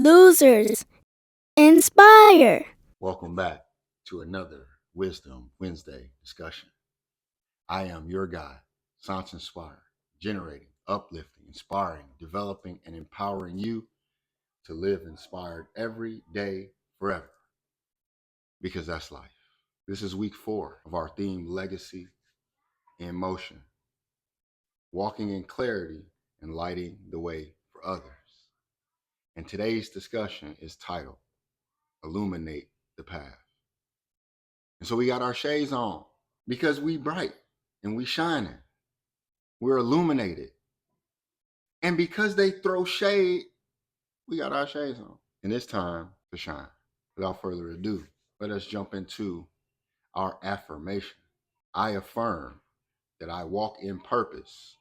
losers. Inspire. Welcome back to another Wisdom Wednesday discussion. I am your guide, Nspired, generating, uplifting, inspiring, developing, and empowering you to live inspired every day, forever, because that's life. This is week 4 of our theme, Legacy in Motion, walking in clarity and lighting the way for others. And today's discussion is titled, Illuminate the Path. And so we got our shades on because we bright and we shining. We're illuminated. And because they throw shade, we got our shades on. And it's time to shine. Without further ado, let us jump into our affirmation. I affirm that I walk in purpose,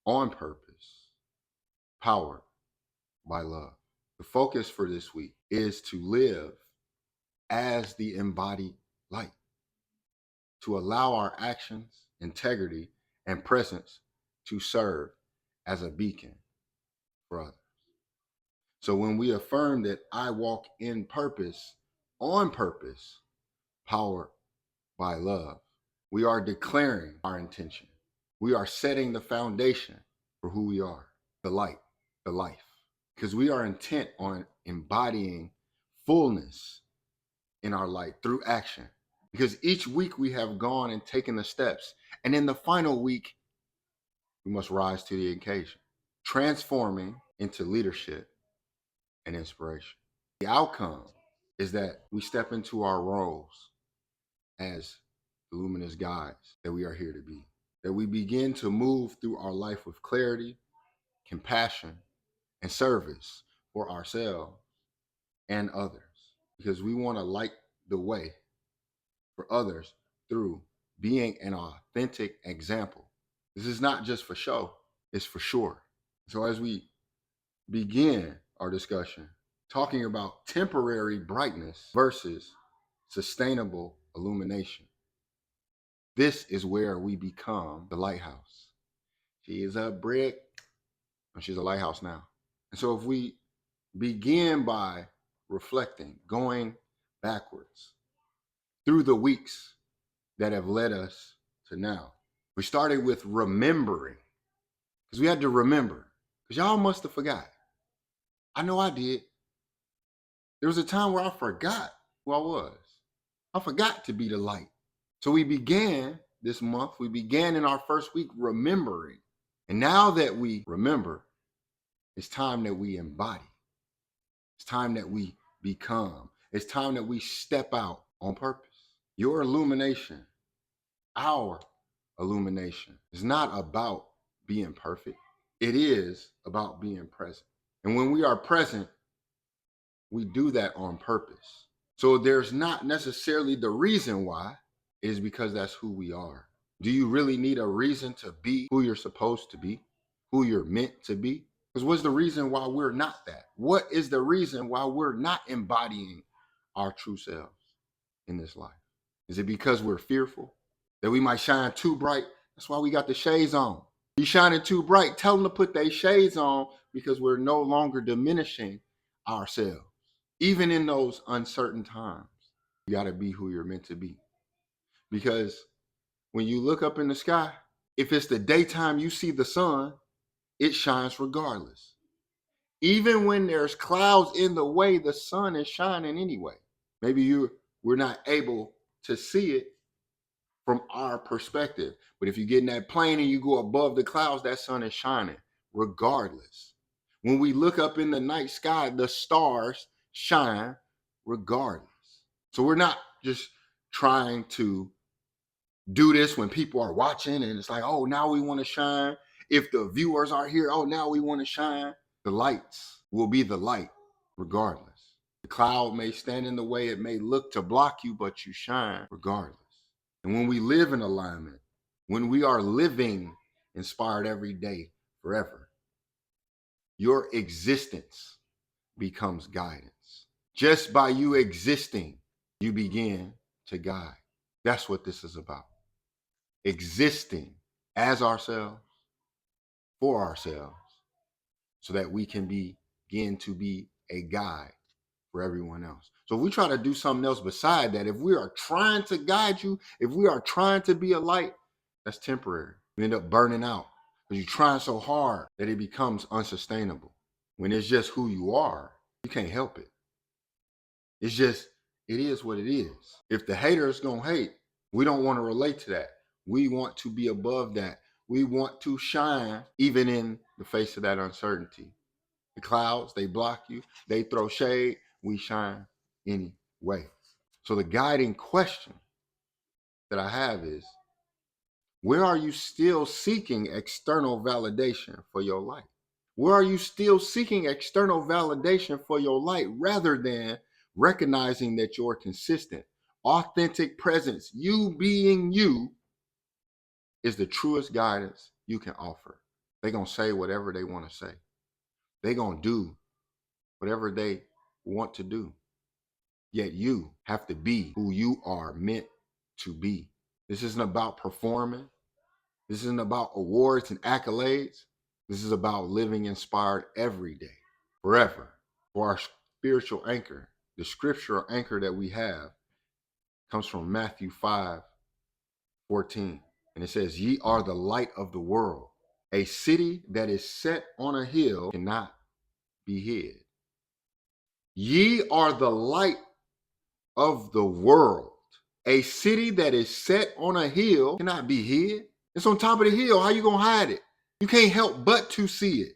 on purpose, powered by love. The focus for this week is to live as the embodied light, to allow our actions, integrity, and presence to serve as a beacon for others. So when we affirm that I walk in purpose, on purpose, powered by love, we are declaring our intention. We are setting the foundation for who we are, the light, the life, because we are intent on embodying fullness in our light through action. Because each week we have gone and taken the steps. And in the final week, we must rise to the occasion, transforming into leadership and inspiration. The outcome is that we step into our roles as the luminous guides that we are here to be. That we begin to move through our life with clarity, compassion, and service for ourselves and others. Because we want to light the way for others through being an authentic example. This is not just for show, it's for sure. So as we begin our discussion, talking about temporary brightness versus sustainable illumination, this is where we become the lighthouse. She is a brick, and she's a lighthouse now. And so if we begin by reflecting, going backwards through the weeks that have led us to now, we started with remembering, because we had to remember, because y'all must have forgot. I know I did. There was a time where I forgot who I was. I forgot to be the light. So we began this month, we began in our first week remembering. And now that we remember, it's time that we embody. It's time that we become. It's time that we step out on purpose. Your illumination, our illumination, is not about being perfect. It is about being present. And when we are present, we do that on purpose. So there's not necessarily the reason why, it is because that's who we are. Do you really need a reason to be who you're supposed to be, who you're meant to be? Because what's the reason why we're not that? What is the reason why we're not embodying our true selves in this life? Is it because we're fearful that we might shine too bright? That's why we got the shades on. You shining too bright, tell them to put their shades on, because we're no longer diminishing ourselves. Even in those uncertain times, you got to be who you're meant to be. Because when you look up in the sky, if it's the daytime, you see the sun, it shines regardless. Even when there's clouds in the way, the sun is shining anyway. Maybe we're not able to see it from our perspective. But if you get in that plane and you go above the clouds, that sun is shining regardless. When we look up in the night sky, the stars shine regardless. So we're not just trying to do this when people are watching and it's like, oh, now we want to shine. If the viewers are here, oh, now we want to shine. The lights will be the light regardless. The cloud may stand in the way, it may look to block you, but you shine regardless. And when we live in alignment, when we are living inspired every day forever, your existence becomes guidance. Just by you existing, you begin to guide. That's what this is about. Existing as ourselves, for ourselves, so that we can begin to be a guide for everyone else. So if we try to do something else beside that, if we are trying to guide you, if we are trying to be a light, that's temporary. You end up burning out because you're trying so hard that it becomes unsustainable. When it's just who you are, you can't help it. It's just, it is what it is. If the hater is going to hate, we don't want to relate to that. We want to be above that. We want to shine even in the face of that uncertainty. The clouds, they block you. They throw shade. We shine anyway. So the guiding question that I have is, where are you still seeking external validation for your life? Where are you still seeking external validation for your light rather than recognizing that your consistent, authentic presence, you being you, is the truest guidance you can offer? They're going to say whatever they want to say. They're going to do whatever they want to do. Yet you have to be who you are meant to be. This isn't about performing. This isn't about awards and accolades. This is about living inspired every day, forever. For our spiritual anchor, the scriptural anchor that we have comes from Matthew 5:14. And it says, ye are the light of the world. A city that is set on a hill cannot be hid. Ye are the light of the world. A city that is set on a hill cannot be hid. It's on top of the hill. How you gonna hide it? You can't help but to see it.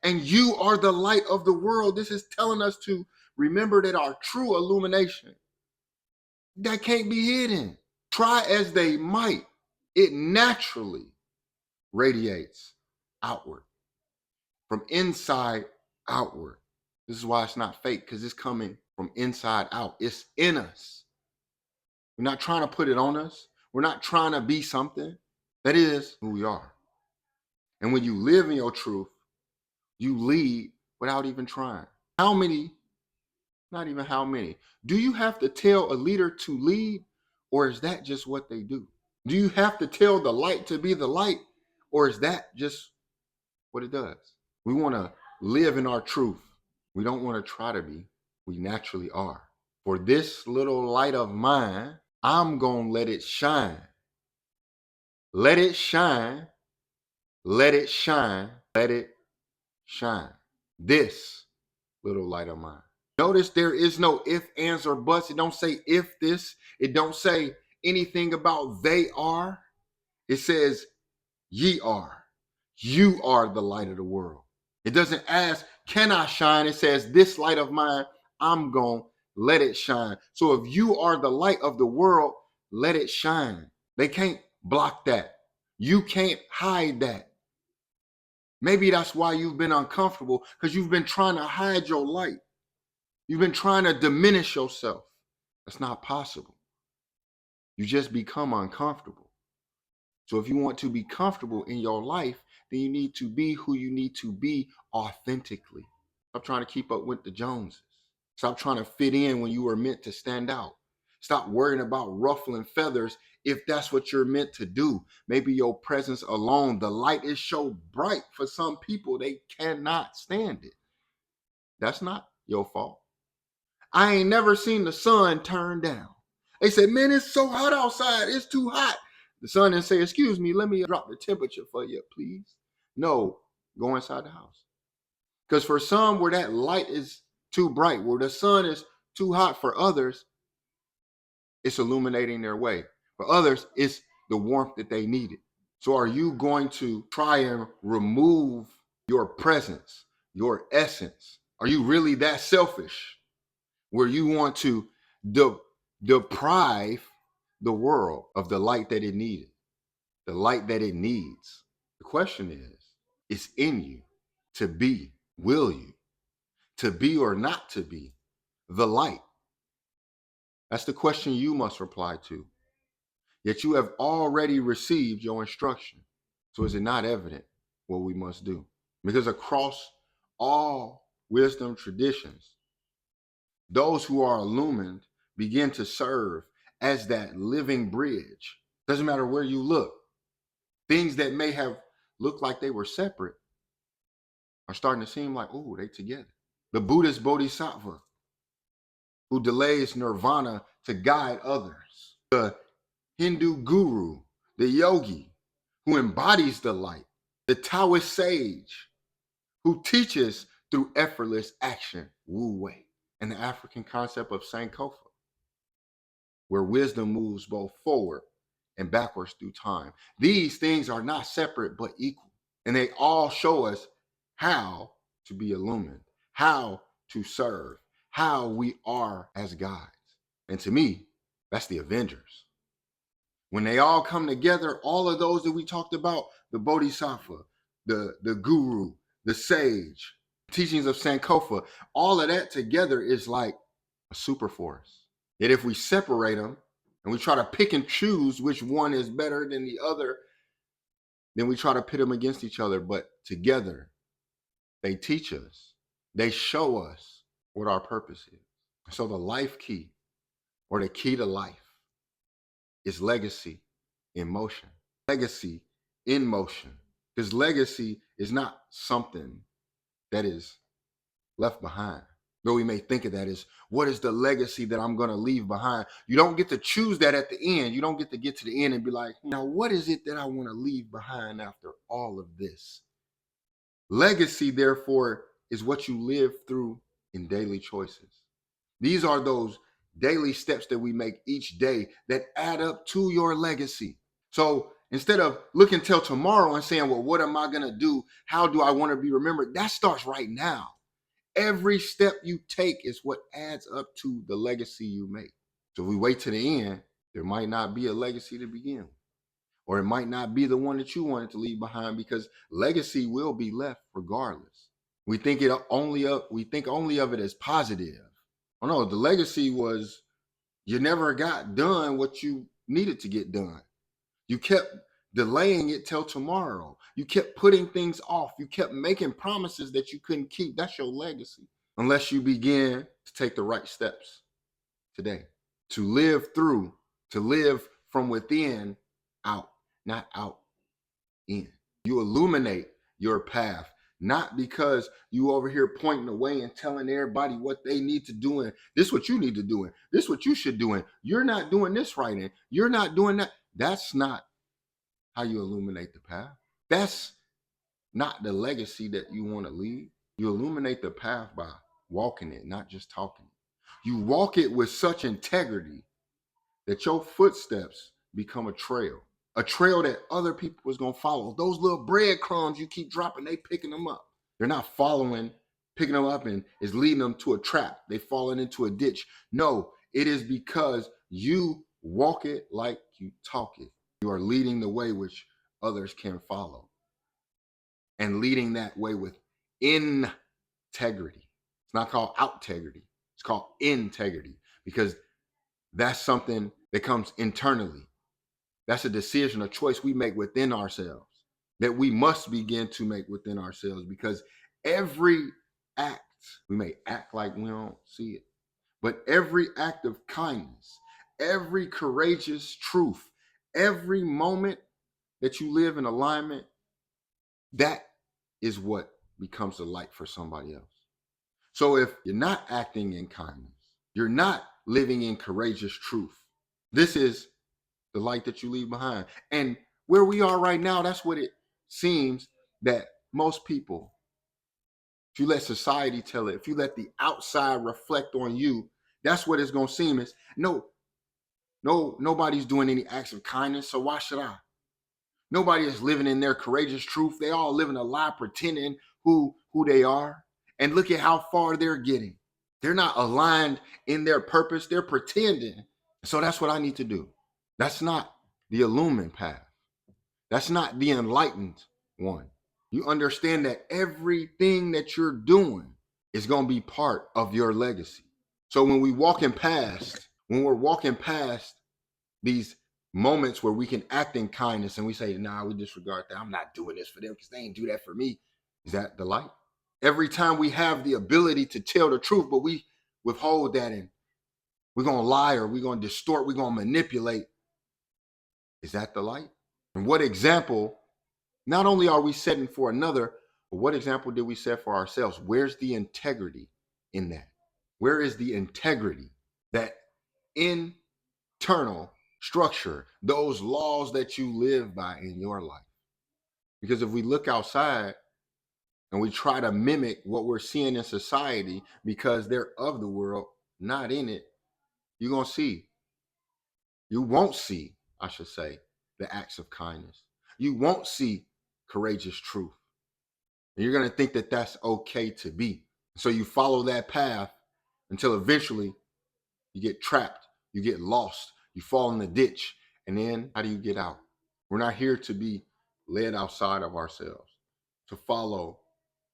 And you are the light of the world. This is telling us to remember that our true illumination, that can't be hidden. Try as they might, it naturally radiates outward, from inside outward. This is why it's not fake, because it's coming from inside out. It's in us. We're not trying to put it on us. We're not trying to be something. That is who we are. And when you live in your truth, you lead without even trying. How many, not even how many, do you have to tell a leader to lead, or is that just what they do? Do you have to tell the light to be the light, or is that just what it does? We want to live in our truth. We don't want to try to be. We naturally are. For this little light of mine, I'm going to let it shine. Let it shine. Let it shine. Let it shine. This little light of mine. Notice there is no if, ands, or buts. It don't say if this. It don't say anything about they are. It says ye are. You are the light of the world. It doesn't ask, can I shine? It says this light of mine, I'm going to let it shine. So if you are the light of the world, let it shine. They can't block that. You can't hide that. Maybe that's why you've been uncomfortable, because you've been trying to hide your light. You've been trying to diminish yourself. That's not possible. You just become uncomfortable. So if you want to be comfortable in your life, then you need to be who you need to be authentically. Stop trying to keep up with the Joneses. Stop trying to fit in when you were meant to stand out. Stop worrying about ruffling feathers if that's what you're meant to do. Maybe your presence alone, the light is so bright for some people, they cannot stand it. That's not your fault. I ain't never seen the sun turn down. They said, man, it's so hot outside. It's too hot. The sun didn't say, excuse me, let me drop the temperature for you, please. No, go inside the house. Because for some, where that light is too bright, where the sun is too hot, for others, it's illuminating their way. For others, it's the warmth that they needed. So are you going to try and remove your presence, your essence? Are you really that selfish where you want to deprive the world of the light that it needed, the light that it needs? The question is, it's in you to be, will you, to be or not to be the light? That's the question you must reply to. Yet you have already received your instruction. So is it not evident what we must do? Because across all wisdom traditions, those who are illumined begin to serve as that living bridge. Doesn't matter where you look. Things that may have looked like they were separate are starting to seem like, oh, they together. the Buddhist bodhisattva who delays nirvana to guide others, the Hindu guru, the yogi who embodies the light, the Taoist sage who teaches through effortless action, Wu Wei, and the African concept of Sankofa, where wisdom moves both forward and backwards through time. These things are not separate but equal, and they all show us how to be illumined, how to serve, how we are as gods. And to me, that's the Avengers. When they all come together, all of those that we talked about, the Bodhisattva, the guru, the sage, teachings of Sankofa, all of that together is like a super force. Yet if we separate them and we try to pick and choose which one is better than the other, then we try to pit them against each other. But together, they teach us, they show us what our purpose is. So the life key, or the key to life, is legacy in motion. Legacy in motion. Because legacy is not something that is left behind. Though we may think of that as, what is the legacy that I'm going to leave behind? You don't get to choose that at the end. You don't get to get to the end and be like, now what is it that I want to leave behind after all of this? Legacy, therefore, is what you live through in daily choices. These are those daily steps that we make each day that add up to your legacy. So instead of looking till tomorrow and saying, well, what am I going to do? How do I want to be remembered? That starts right now. Every step you take is what adds up to the legacy you make. So if we wait to the end, there might not be a legacy to begin with. Or it might not be the one that you wanted to leave behind, because legacy will be left regardless. We think only of it as positive. Oh no, the legacy was you never got done what you needed to get done. You kept delaying it till tomorrow. You kept putting things off. You kept making promises that you couldn't keep. That's your legacy. Unless you begin to take the right steps today, to live from within out, not out in. You illuminate your path, not because you over here pointing away and telling everybody what they need to do, and this is what you need to do, and this is what you should do, and you're not doing this right, and you're not doing that. That's not how you illuminate the path. That's not the legacy that you want to leave. You illuminate the path by walking it, not just talking it. You walk it with such integrity that your footsteps become a trail that other people was going to follow. Those little breadcrumbs you keep dropping, they picking them up. They're not picking them up and is leading them to a trap. They falling into a ditch. No, it is because you walk it like you talk it. You are leading the way which others can follow, and leading that way with integrity. It's not called outegrity. It's called integrity, because that's something that comes internally. That's a decision, a choice we make within ourselves, that we must begin to make within ourselves, because every act, we may act like we don't see it, but every act of kindness, every courageous truth, every moment that you live in alignment, that is what becomes the light for somebody else. So if you're not acting in kindness, you're not living in courageous truth, this is the light that you leave behind. And where we are right now, that's what it seems that most people, if you let society tell it, if you let the outside reflect on you, that's what it's going to seem is, nobody's doing any acts of kindness, so why should I? Nobody is living in their courageous truth. They all living a lie, pretending who they are. And look at how far they're getting. They're not aligned in their purpose. They're pretending. So that's what I need to do. That's not the illumined path. That's not the enlightened one. You understand that everything that you're doing is going to be part of your legacy. So when we're walking past these moments where we can act in kindness and we say, nah, we disregard that. I'm not doing this for them because they ain't do that for me. Is that the light? Every time we have the ability to tell the truth, but we withhold that and we're going to lie, or we're going to distort, we're going to manipulate. Is that the light? And what example, not only are we setting for another, but what example did we set for ourselves? Where's the integrity in that? Where is the integrity, that internal structure, those laws that you live by in your life? Because if we look outside and we try to mimic what we're seeing in society because they're of the world, not in it, you're going to see, you won't see, I should say, the acts of kindness. You won't see courageous truth. And you're going to think that that's okay to be. So you follow that path until eventually you get trapped, you get lost, you fall in the ditch. And then how do you get out? We're not here to be led outside of ourselves, to follow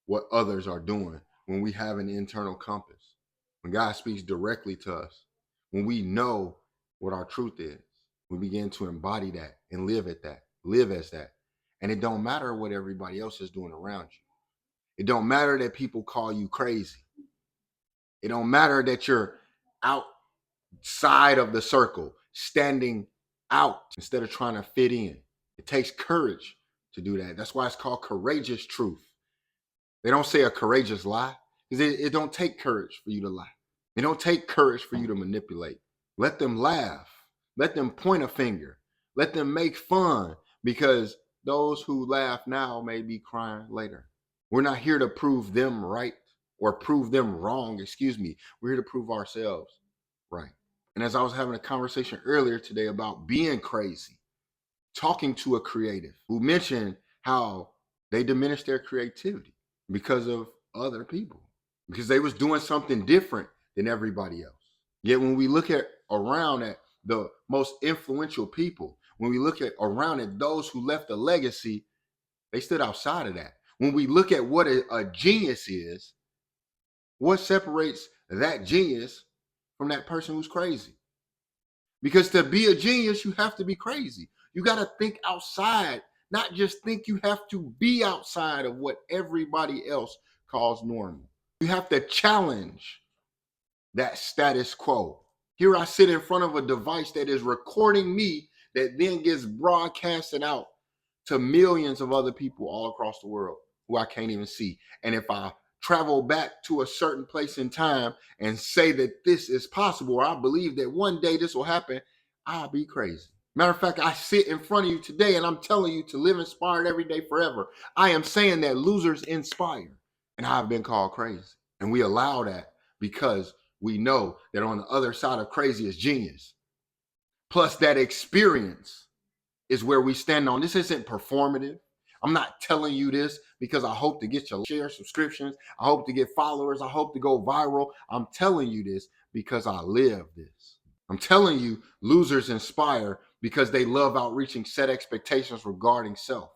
what others are doing when we have an internal compass, when God speaks directly to us, when we know what our truth is, we begin to embody that and live at that, live as that. And it don't matter what everybody else is doing around you. It don't matter that people call you crazy. It don't matter that you're outside of the circle, standing out instead of trying to fit in. It takes courage to do that. That's why it's called courageous truth. They don't say a courageous lie, because it don't take courage for you to lie. It don't take courage for you to manipulate. Let them laugh. Let them point a finger. Let them make fun, because those who laugh now may be crying later. We're not here to prove them right or prove them wrong, excuse me. We're here to prove ourselves right. And as I was having a conversation earlier today about being crazy, talking to a creative who mentioned how they diminished their creativity because of other people, because they was doing something different than everybody else. Yet when we look at around at the most influential people, when we look at around at those who left a legacy, they stood outside of that. When we look at what a genius is, what separates that genius from that person who's crazy? Because to be a genius, you have to be crazy. You got to think outside, not just think you have to be outside of what everybody else calls normal. You have to challenge that status quo. Here I sit in front of a device that is recording me, that then gets broadcasted out to millions of other people all across the world who I can't even see. And if I travel back to a certain place in time and say that this is possible, or I believe that one day this will happen, I'll be crazy. Matter of fact, I sit in front of you today and I'm telling you to live inspired every day forever. I am saying that losers inspire, and I've been called crazy. And we allow that because we know that on the other side of crazy is genius. Plus that experience is where we stand on. This isn't performative. I'm not telling you this because I hope to get your share subscriptions. I hope to get followers. I hope to go viral. I'm telling you this because I live this. I'm telling you losers inspire because they love outreaching set expectations regarding self.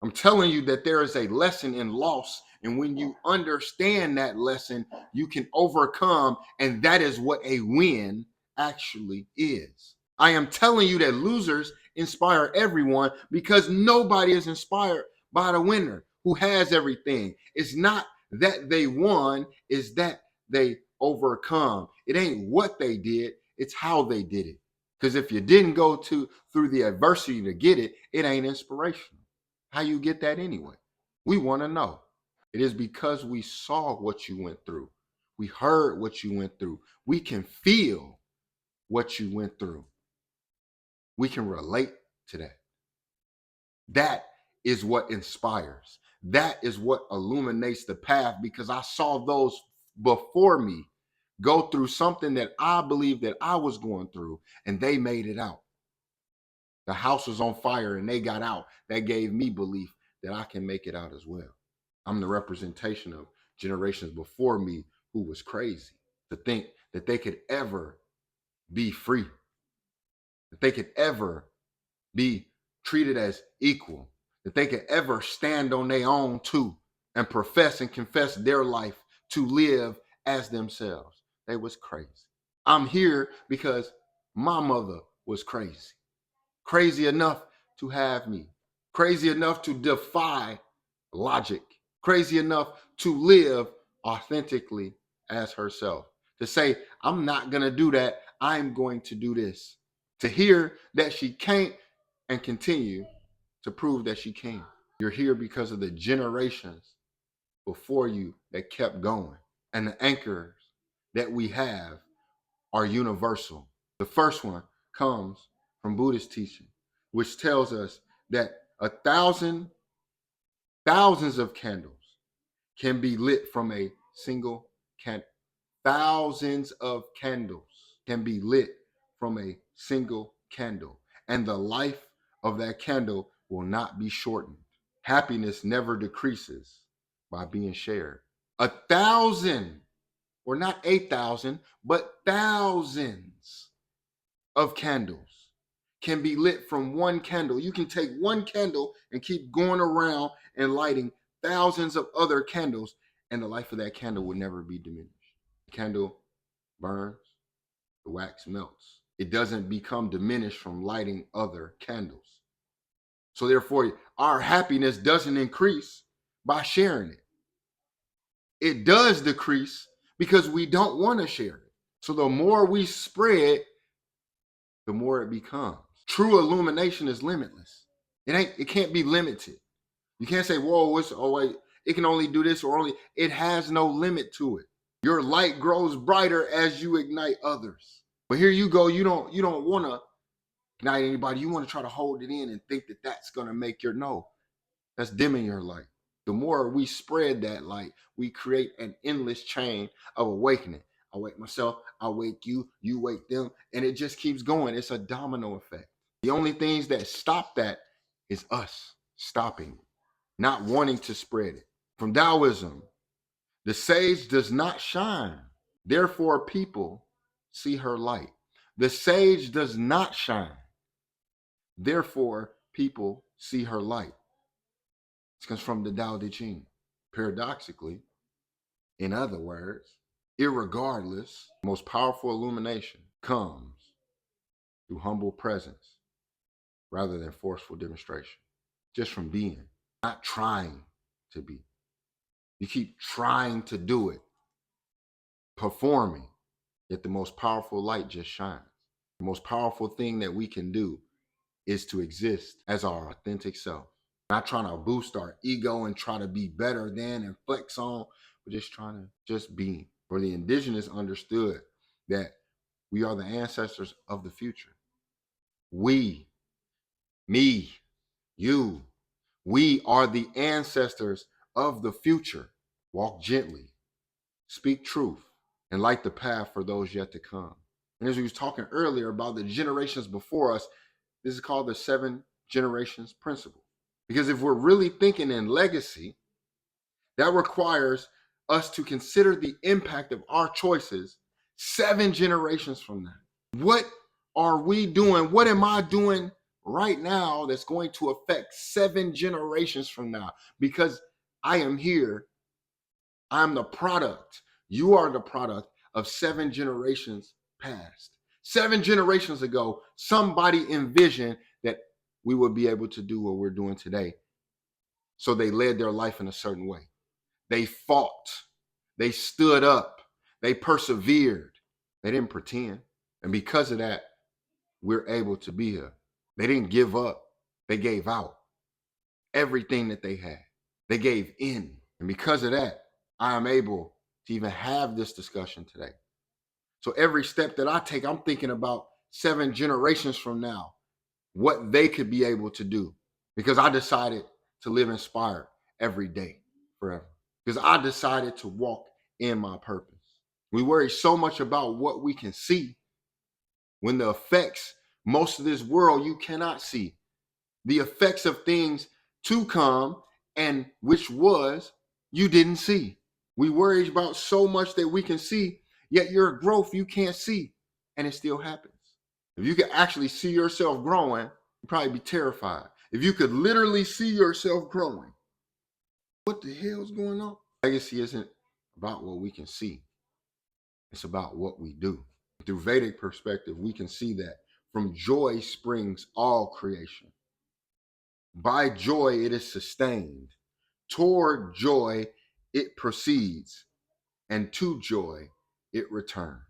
I'm telling you that there is a lesson in loss. And when you understand that lesson, you can overcome. And that is what a win actually is. I am telling you that losers inspire everyone because nobody is inspired by the winner who has everything. It's not that they won, it's that they overcome. It ain't what they did, it's how they did it. Because if you didn't go through the adversity to get it, it ain't inspirational. How you get that anyway? We want to know. It is because we saw what you went through. We heard what you went through. We can feel what you went through. We can relate to that. That is what inspires. That is what illuminates the path, because I saw those before me go through something that I believed that I was going through, and they made it out. The house was on fire and they got out. That gave me belief that I can make it out as well. I'm the representation of generations before me who was crazy to think that they could ever be free, that they could ever be treated as equal, that they could ever stand on their own too and profess and confess their life to live as themselves. They was crazy. I'm here because my mother was crazy. Crazy enough to have me. Crazy enough to defy logic. Crazy enough to live authentically as herself. To say, I'm not going to do that. I'm going to do this. To hear that she can't and continue to prove that she can. You're here because of the generations before you that kept going, and the anchors that we have are universal. The first one comes from Buddhist teaching, which tells us that thousands of candles can be lit from a single candle. Thousands of candles can be lit from a single candle, and the life of that candle will not be shortened. Happiness never decreases by being shared. 1,000, or not 8,000, but thousands of candles can be lit from one candle. You can take one candle and keep going around and lighting thousands of other candles, and the life of that candle will never be diminished. The candle burns, the wax melts. It doesn't become diminished from lighting other candles. So therefore, our happiness doesn't increase by sharing it. It does decrease because we don't want to share it. So the more we spread, the more it becomes. True illumination is limitless. It can't be limited. You can't say, whoa, it can only do this or only, it has no limit to it. Your light grows brighter as you ignite others. But here you go, you don't want to ignite anybody. You want to try to hold it in and think that that's going to make that's dimming your light. The more we spread that light, we create an endless chain of awakening. I wake myself, I wake you, you wake them, and it just keeps going. It's a domino effect. The only things that stop that is us stopping, not wanting to spread it. From Taoism, the sage does not shine, therefore people see her light. The sage does not shine, therefore people see her light. This comes from the Tao Te Ching. Paradoxically, in other words, irregardless, most powerful illumination comes through humble presence rather than forceful demonstration. Just from being, not trying to be. You keep trying to do it, performing, yet the most powerful light just shines. The most powerful thing that we can do is to exist as our authentic self. Not trying to boost our ego and try to be better than and flex on, but just trying to just be. For the indigenous understood that we are the ancestors of the future. We, me, you, we are the ancestors of the future. Walk gently, speak truth, and light the path for those yet to come. And as we was talking earlier about the generations before us, this is called the 7 generations principle. Because if we're really thinking in legacy, that requires us to consider the impact of our choices 7 generations from now. What are we doing? What am I doing right now that's going to affect 7 generations from now? Because I am here. I'm the product. You are the product of 7 generations past. 7 generations ago, somebody envisioned that we would be able to do what we're doing today. So they led their life in a certain way. They fought. They stood up. They persevered. They didn't pretend. And because of that, we're able to be here. They didn't give up. They gave out everything that they had. They gave in. And because of that, I am able to even have this discussion today. So every step that I take, I'm thinking about 7 generations from now, what they could be able to do. Because I decided to live inspired every day, forever. Because I decided to walk in my purpose. We worry so much about what we can see when the effects, most of this world you cannot see. The effects of things to come and which was you didn't see. We worry about so much that we can see, yet your growth you can't see, and it still happens. If you could actually see yourself growing, you'd probably be terrified. If you could literally see yourself growing, what the hell's going on? Legacy isn't about what we can see. It's about what we do. Through Vedic perspective, we can see that from joy springs all creation. By joy, it is sustained. Toward joy, it proceeds. And to joy, it returns.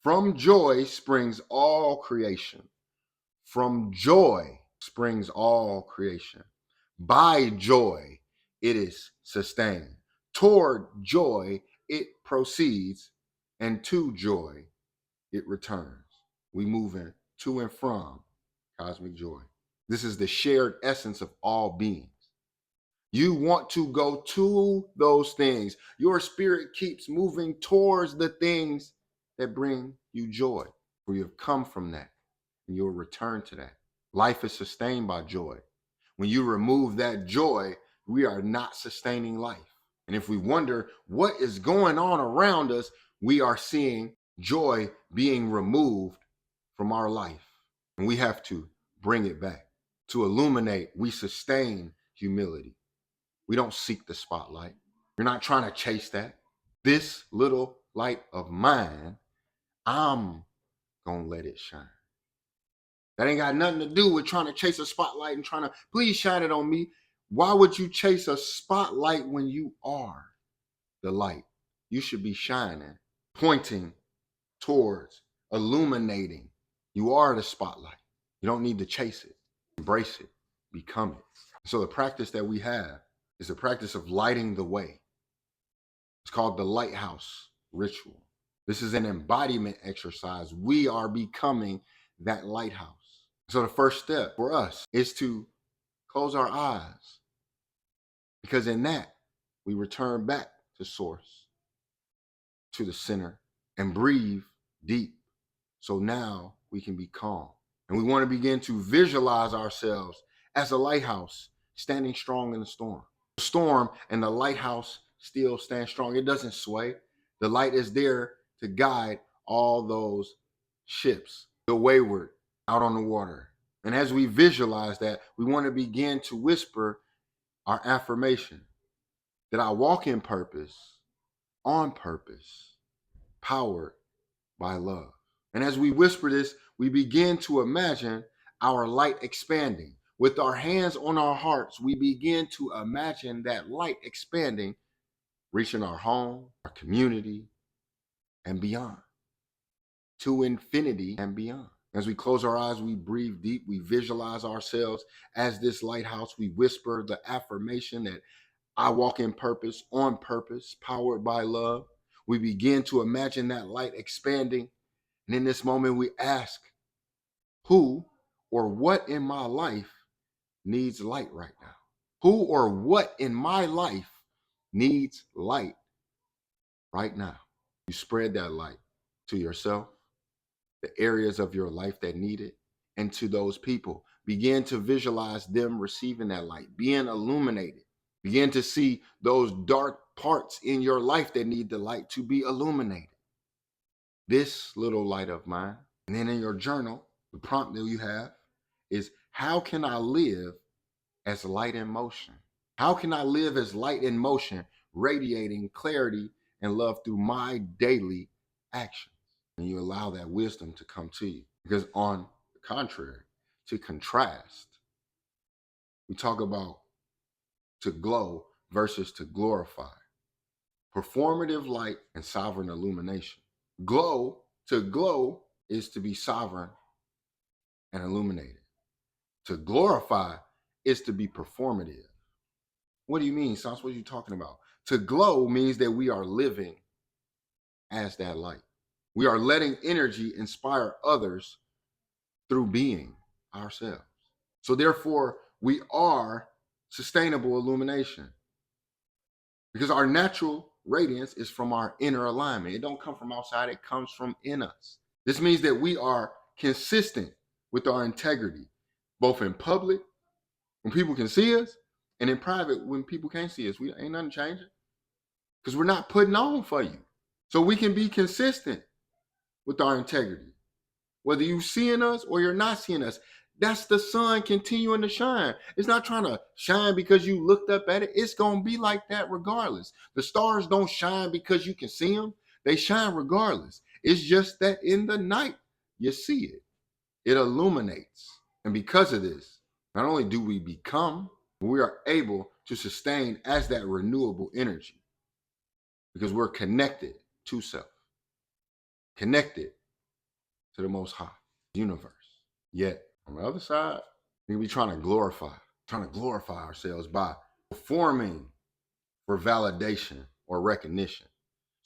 From joy springs all creation. From joy springs all creation. By joy, it is sustained. Toward joy, it proceeds. and to joy it returns. We move in to and from cosmic joy. This is the shared essence of all beings. You want to go to those things. Your spirit keeps moving towards the things that bring you joy. For you have come from that and you'll return to that. Life is sustained by joy. When you remove that joy, we are not sustaining life. And if we wonder what is going on around us, we are seeing joy being removed from our life. And we have to bring it back. To illuminate, we sustain humility. We don't seek the spotlight. You're not trying to chase that. This little light of mine, I'm going to let it shine. That ain't got nothing to do with trying to chase a spotlight and trying to, please shine it on me. Why would you chase a spotlight when you are the light? You should be shining, pointing towards, illuminating. You are the spotlight. You don't need to chase it. Embrace it. Become it. So the practice that we have is the practice of lighting the way. It's called the lighthouse ritual. This is an embodiment exercise. We are becoming that lighthouse. So the first step for us is to close our eyes, because in that we return back to source, to the center, and breathe deep. So now we can be calm. And we want to begin to visualize ourselves as a lighthouse standing strong in the storm. The storm and the lighthouse still stand strong. It doesn't sway. The light is there to guide all those ships, the wayward, out on the water. And as we visualize that, we want to begin to whisper our affirmation that I walk in purpose, on purpose, powered by love. And as we whisper this, we begin to imagine our light expanding. With our hands on our hearts, we begin to imagine that light expanding, reaching our home, our community, and beyond, to infinity and beyond. As we close our eyes, we breathe deep, we visualize ourselves as this lighthouse. We whisper the affirmation that I walk in purpose, on purpose, powered by love. We begin to imagine that light expanding. And in this moment, we ask, who or what in my life needs light right now? Who or what in my life needs light right now? You spread that light to yourself, the areas of your life that need it, and to those people. Begin to visualize them receiving that light, being illuminated. Begin to see those dark parts in your life that need the light to be illuminated. This little light of mine. And then in your journal, the prompt that you have is, how can I live as light in motion? How can I live as light in motion, radiating clarity and love through my daily actions? And you allow that wisdom to come to you. Because on the contrary, to contrast, we talk about to glow versus to glorify. Performative light and sovereign illumination. To glow is to be sovereign and illuminated. To glorify is to be performative. What do you mean, Sans? What are you talking about? To glow means that we are living as that light. We are letting energy inspire others through being ourselves. So therefore, we are sustainable illumination, because our natural radiance is from our inner alignment. It don't come from outside, it comes from in us. This means that we are consistent with our integrity, both in public, when people can see us, and in private, when people can't see us. We ain't nothing changing, because we're not putting on for you. So we can be consistent with our integrity, whether you're seeing us or you're not seeing us. That's the sun continuing to shine. It's not trying to shine because you looked up at it. It's going to be like that regardless. The stars don't shine because you can see them. They shine regardless. It's just that in the night, you see it. It illuminates. And because of this, not only do we become, but we are able to sustain as that renewable energy, because we're connected to self, connected to the Most High universe. Yet, on the other side, we be trying to glorify ourselves by performing for validation or recognition.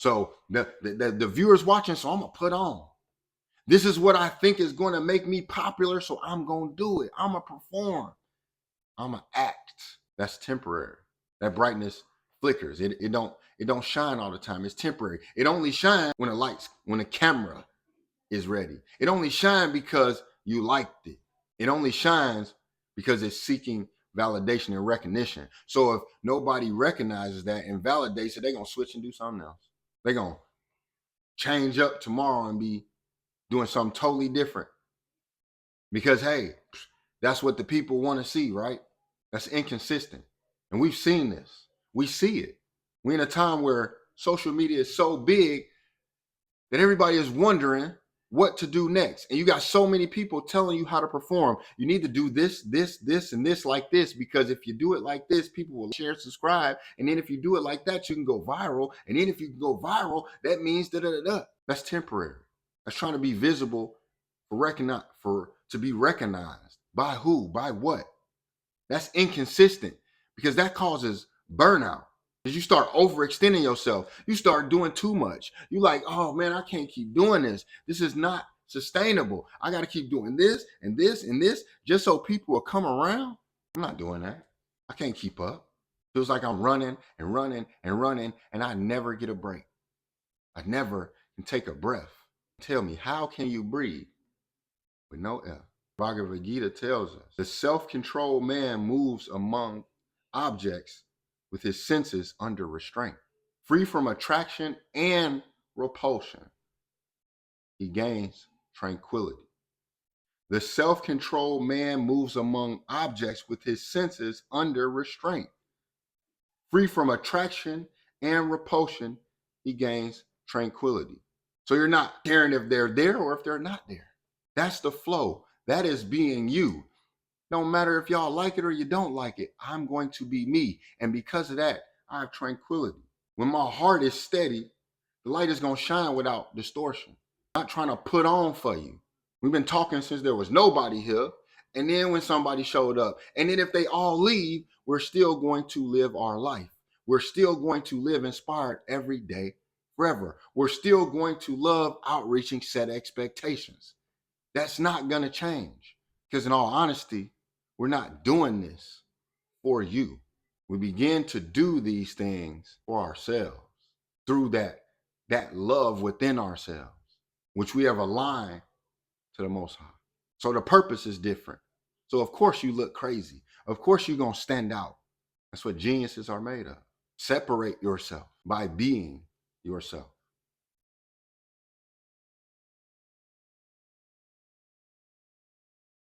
So the viewers watching, so I'm gonna put on. This is what I think is going to make me popular, so I'm gonna do it. I'm gonna perform. I'm gonna act. That's temporary. That brightness flickers. It don't shine all the time. It's temporary. It only shines when the camera is ready. It only shines because you liked it. It only shines because it's seeking validation and recognition. So if nobody recognizes that and validates it, they're gonna switch and do something else. They're gonna change up tomorrow and be doing something totally different. Because hey, that's what the people want to see, right? That's inconsistent. And we've seen this. We see it. We're in a time where social media is so big that everybody is wondering what to do next. And you got so many people telling you how to perform. You need to do this, and this like this, because if you do it like this, people will share, subscribe. And then if you do it like that, you can go viral. And then if you can go viral, that means da-da-da-da. That's temporary. That's trying to be visible to be recognized. By who? By what? That's inconsistent because that causes burnout. Because you start overextending yourself. You start doing too much. You like, oh man, I can't keep doing this. This is not sustainable. I got to keep doing this and this and this just so people will come around. I'm not doing that. I can't keep up. Feels like I'm running and running and running, and I never get a break. I never can take a breath. Tell me, how can you breathe with no air? Bhagavad Gita tells us the self-controlled man moves among objects with his senses under restraint. Free from attraction and repulsion, he gains tranquility. The self-controlled man moves among objects with his senses under restraint. Free from attraction and repulsion, he gains tranquility. So you're not caring if they're there or if they're not there. That's the flow. That is being you. Don't matter if y'all like it or you don't like it. I'm going to be me. And because of that, I have tranquility. When my heart is steady, the light is going to shine without distortion. I'm not trying to put on for you. We've been talking since there was nobody here. And then when somebody showed up, and then if they all leave, we're still going to live our life. We're still going to live inspired every day, forever. We're still going to love outreaching set expectations. That's not going to change. Because in all honesty, we're not doing this for you. We begin to do these things for ourselves through that love within ourselves, which we have aligned to the Most High. So the purpose is different. So of course you look crazy. Of course you're going to stand out. That's what geniuses are made of. Separate yourself by being yourself.